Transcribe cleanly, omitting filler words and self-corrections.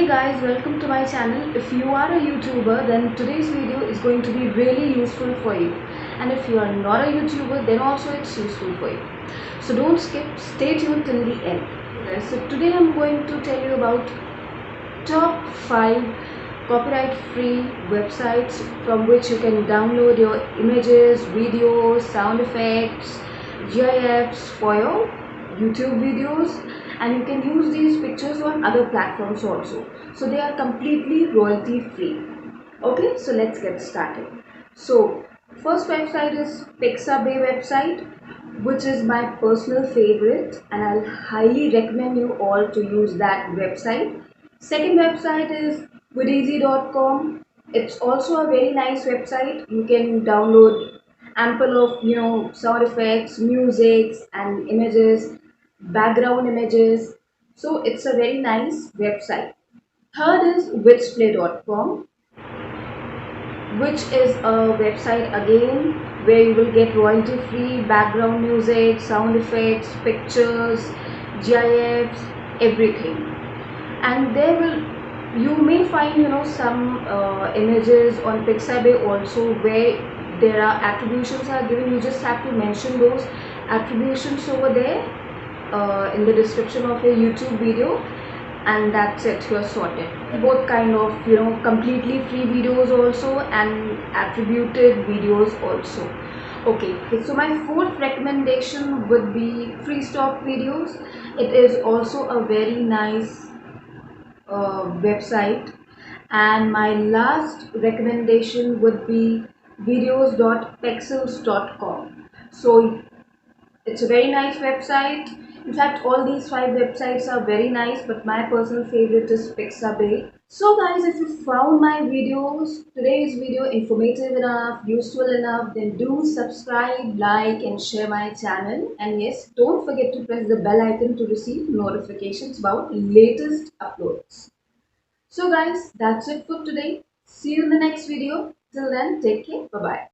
Guys, welcome to my channel. If you are a YouTuber, then today's video is going to be really useful for you. And if you are not a YouTuber, then also it's useful for you. So don't skip, stay tuned till the end. Okay, so today I'm going to tell you about top 5 copyright free websites from which you can download your images, videos, sound effects, GIFs for your YouTube videos, and you can use these pictures on other platforms also. So they are completely royalty free. Okay, so let's get started. So first website is Pixabay website, which is my personal favorite, and I'll highly recommend you all to use that website. Second website is whatsap.com. It's also a very nice website. You can download ample of sound effects, musics, and images, background images. So it's a very nice website. Third is witsplay.com, which is a website again where you will get royalty free background music, sound effects, pictures, GIFs, everything. And there will you may find some images on Pixabay also where there are attributions are given. You just have to mention those attributions over there in the description of your YouTube video, and that's it, you're sorted. Both kind of completely free videos also and attributed videos also. Okay, so my fourth recommendation would be free stock videos. It is also a very nice website. And my last recommendation would be videos.pexels.com. So it's a very nice website. In fact, all these 5 websites are very nice, but my personal favorite is Pixabay. So guys, if you found my today's video informative enough, useful enough, then do subscribe, like and share my channel. And yes, don't forget to press the bell icon to receive notifications about latest uploads. So guys, that's it for today. See you in the next video. Till then, take care. Bye-bye.